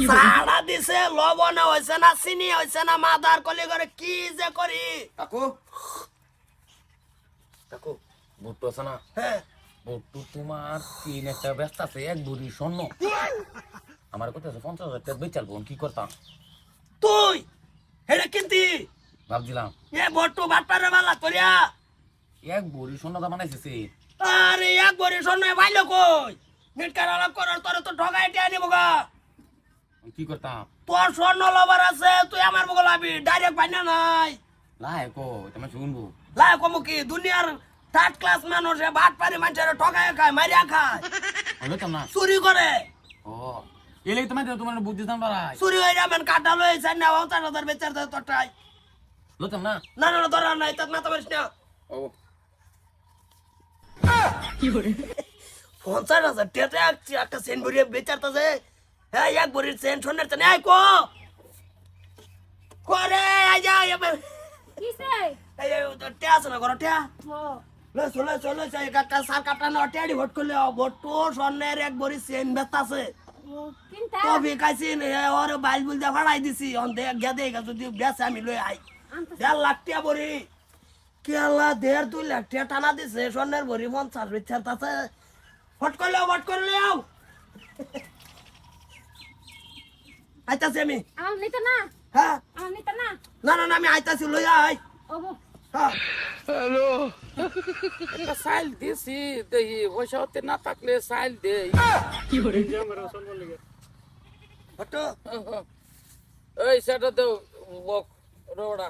সাড়া দিছে লবণ হয়েছে না চিনি হয়েছে না মাদার কলি করে কি যে করি কাকু কাকু বুট্টু আছে না হ্যাঁ বুট্টু তোমার তিন একটা ব্যস্ত আছে এক বুড়ি স্বর্ণ আমার কথা আছে 50,000 টাকা বেচাল বোন কি করতাম তুই হেডে কিনতি ভাবছিলাম এ বট্টু বাটপারে বালা করিয়া এক বুড়ি স্বর্ণ দা বানাইছে আরে এক বড়ি শোন ভাইলো কই মিটকার আলাপ করার তোরে তো ঠগাই টিয়া নিব গা কি করতাম তোর স্বর্ণ লবার আছে তুই আমার বগল আবি ডাইরেক্ট পাইনা নাই লাই কো তুমি শুনবো লাই কমু কি দুনিয়ার থার্ড ক্লাস মানুষে ভাত পারি মানুষের ঠগায় খায় মারিয়া খায় হলো তো না চুরি করে ও এলেই তোমার বুদ্ধি দাম বাড়াই চুরি হয়ে যাবেন কাটা লই চাই না 50,000 বেচার দেয় তোরটাই লতাম না না না ধরার নাই তার মাথা পারিস না ও 50,000 টেটা একটা সেন ভরিয়ে বেচারতেছে হ্যাঁ এক ভরির সেন সোনার চেন এই করে আই যা এবার কিসে এই টে আছে না ঘর টে লে চলে চলে যাই কাটা সার কাটা না টেডি ভোট করলে ভোট তো স্বর্ণের এক ভরি সেন বেচাছে কিনতা তো বিকাইছি ওর বাইল বুল দিয়ে ফাড়াই দিছি অন দেখ গে দেখ যদি বেচে আমি লই আই 1.5 লাখ টাকা ভরি কেলা 1.5-2 লাখ টাকা টানা দিছে স্বর্ণের ভরি 50 বেচারতাছে ভোট করলেও আইতাছি আমি আম নিতা না হ্যাঁ আম নিতা না না না না আমি আইতাছি লই আই ওবো হ্যাঁ হ্যালো একটা সাইল দিছি দেখি পয়সা হতে না থাকলে সাইল দে ফটো এই সেটা দেও বক রোড়া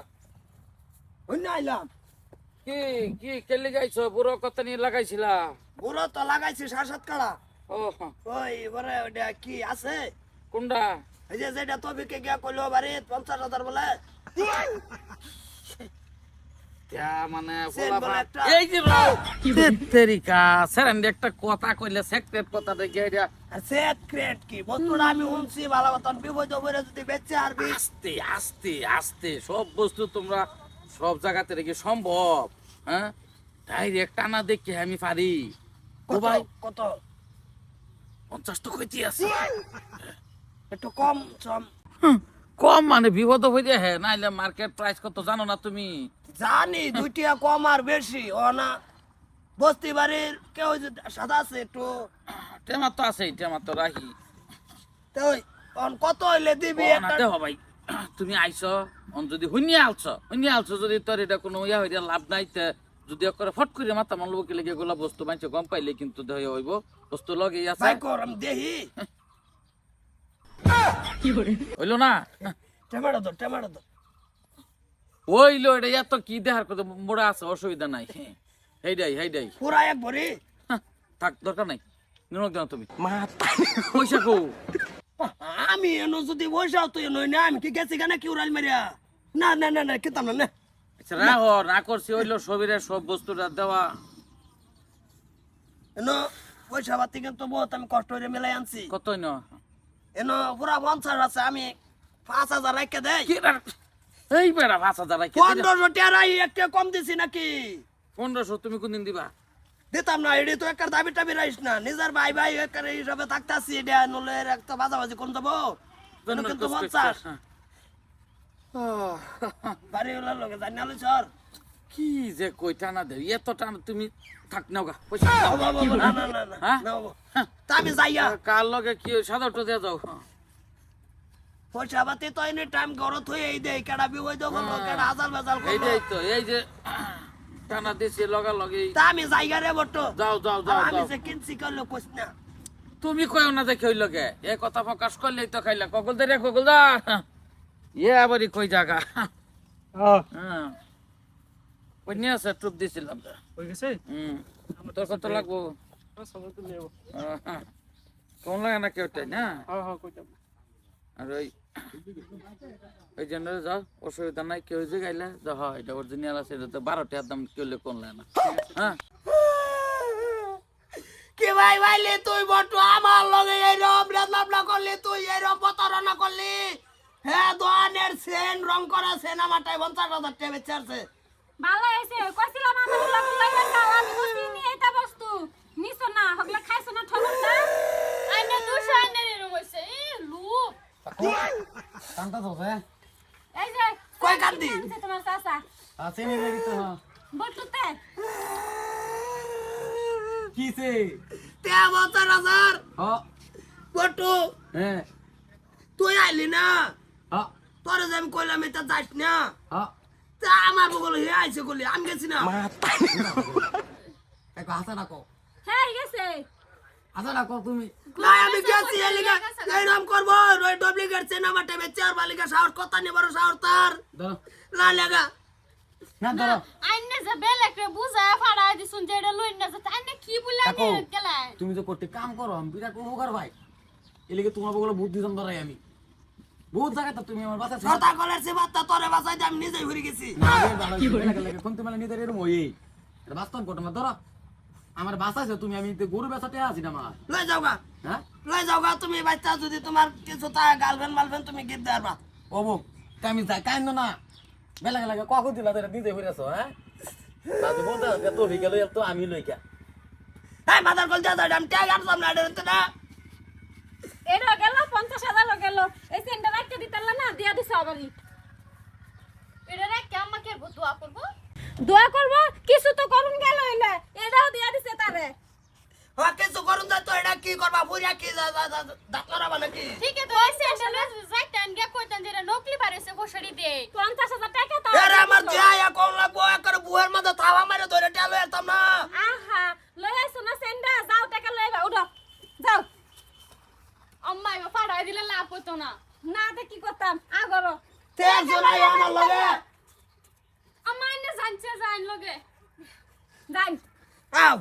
হইনা আইলাম কি কি কেলে গাইছো বুড়ো কত নিয়ে লাগাইছিলা বুড়ো তো লাগাইছি 7-7 কাড়া ও ওই এবারে ওটা কি আছে কোনটা এই যে যেটা তবিকে গিয়া কইলো বাড়ি 50,000 বলে মানে সেন বলে একটা এই যে তেরিকা স্যারেন একটা কথা কইলে সেক্রেট কথা দেখে এটা আর সেক্রেট কি বস্তুটা আমি শুনছি ভালো মতন বিপদ করে যদি বেচে আর আস্তে আস্তে আস্তে সব বস্তু তোমরা সব জায়গাতে রেখে সম্ভব হ্যাঁ ডাইরেক্ট টানা দেখে আমি পারি ও কত ভাই কত 50 তো কইতে আছে একটু কম সম কম মানে বিপদ হইতে হ্যাঁ নাইলে মার্কেট প্রাইস কত জানো না তুমি জানি দুইটা কম আর বেশি ও না বস্তি বাড়ির কেউ যদি সাদা আছে একটু টেমা তো আছে টেমা তো রাখি তো কত হইলে দিবি ও না একটা দেহ ভাই তুমি আইছো অন যদি হুনিয়া আলছো যদি তোর এটা কোনো ইয়া হইয়া লাভ নাই তে যদি করে ফট করে মাথা মানলো কি লেগে গোলা বস্তু মানছে গম পাইলে কিন্তু দেহ হইব বস্তু লগে আছে ভাই কর আমি দেহি হইলো না টমেটো তো ওইলো এটা এত কি দেখার কথা মোড়া আছে অসুবিধা নাই হেইডাই পুরা এক ভরি থাক দরকার নাই নিমক দাও তুমি পয়সা কো আমি এনো যদি বসে তুই নই না আমি কি গেছি কেন কি উড়াল মারিয়া না না না না খেতাম না না আচ্ছা রাহো না করছি হইলো সবিরে সব বস্তুটা দেওয়া এনো পয়সা পাতি কিন্তু বহুত আমি কষ্ট করে মেলাই আনছি কত ন এনো পুরা 50 আছে আমি 5,000 রাখতে দেই এই বেড়া 5,000 রাখি 1500 টাকা একটা কম দিছি নাকি 1500 তুমি কোনদিন দিবা দিতাম না এডি তো একটা দাবি টাবি রাইস না নিজের ভাই ভাই একার হিসাবে থাকতাছি এটা নলে একটা বাজাবাজি কোন দেবো কিন্তু 50 বাড়ি হলার লগে জানি আলো স্যার কি যে কই টানা দেব এত টানা তুমি থাক নাও গা পয়সা না না না না হ্যাঁ? না বাবা। তা আমি যাইয়া কার লগে কি সাদাটো দিয়ে যাও পয়সা পাতি তো এনে টাইম গরত হয়ে এই দেই কেডা বিবই দেব কেডা হাজার বেজাল করলো এইটাই তো এই যে টানা দিছি লগা লগে তা আমি যাইগা রে বট্টো যাও আমি যে কিনছি করলো কোস না তুমি কইও না দেখে হইল গে এই কথা প্রকাশ করলেই তো খাইলা কগল দে রে কগল দা ইয়ে আবারই কই জায়গা হ্যাঁ কই নিয়ে আসে টুপ দিছিলাম হয়ে গেছে তোর কত লাগবো কোন লাগে না কেউটাই না আর ওই জন্য যাও অসুবিধা নাই কেউ যে গাইলে যা হয় এটা অরিজিনাল আছে এটা তো 12 দাম কেউ কোন লাগে না হ্যাঁ কি ভাই ভাইলে তুই বট্টো আমার লগে এইরকম রেদলাপলা করলি তুই এইরকম প্রতারণা করলি হ্যাঁ দোয়ানের সেন রং করা সেন আমারটাই 50,000 টাকা বেচারছে ভালো হইছে কইছিলাম আমার লাগি লাইবা না আমি বুঝি নি এটা বস্তু নিছো না হগলা খাইছো না ঠগল না আইনা 200 আইনা রে হইছে এ লু কান্তা তো হ্যাঁ এই যে কই কান্দি? আনছে তোমার চাচা আছে নি লাগি তো বটুতে কিছে 13,000 হ বটু হ্যাঁ তুই আইলি না হ তোরে যে আমি কইলাম এটা যাইস না হ তা আমার বগল হে আইছে কইলি আমি গেছি না একো হাসা রাখো হ্যাঁ গেছে হাসা রাখো তুমি না আমি গেছি এলিগা এইরকম করবো ওই ডুপ্লিকেট সিনেমা টিভি চেয়ার বালিকা সাহস কথা নিবার সাহস তার ধরো না লাগা না ধরো আইনে যে বেলেকে বুঝায় ফাড়াই দিছুন যে এটা লইন না যে আইনে কি বলে কাকু, গেলাই তুমি তো করতে কাম করো আমি বিরাট উপকার ভাই এলিগে তোমার বগলে বুদ্ধি দিতাম ধরাই আমি বহুত জায়গা তো তুমি আমার বাসা কথা কলের সে বাচ্চা তোরে বাসাইতে আমি নিজেই ঘুরে গেছি কোন তুমি নিজের এরম ওই এটা বাস্তব ঘটনা ধরো আমার বাসাইছো তুমি আমি তো গরু বেচাতে আছি না মা লই যাওগা হ্যাঁ লই যাওগা তুমি বাচ্চা যদি তোমার কিছু তা গার্লফ্রেন্ড মালফ্রেন্ড তুমি গিফট দেবা ওবো আমি যাই কাইন্দ না বেলা লাগে কখন দিলা তোরা নিজে ঘুরেছো হ্যাঁ বাজে বলতে তো বিকেল তো আমি লইকা এই মাদার কল যা আমি ট্যাগ আর সামনে আড়ে না এটা গেল 50,000 গেল এই সেন্টার রাখতে দিতালা না দিয়া দিছ আবারই এটা রাখতে আমাকে দোয়া করব দোয়া করব কিছু তো করুন গেল হইলে এটাও দিয়া দিছে তারে ও কিছু করুন যা তো এটা কি করবা পুরিয়া কি ডাক্তার বানা কি ঠিক আছে তো এই সেন্টারে যাইতেন গে কইতেন যে নকলি পারেছে বসড়ি দে 50,000 টাকা তো এরে আমার দেয়া কোন লাগবো একর বুয়ের মধ্যে থাবা মারে ধরে টেলো এরতাম না আহা লই আইছো না সেন্ডা যাও টাকা লইবা উঠো যাও আম্মা এবার ফাড়াই দিলে লাভ হতো না না তে কি করতাম আগরো তেল জলাই আমার লগে আম্মা এনে জানছে জান লগে জান আও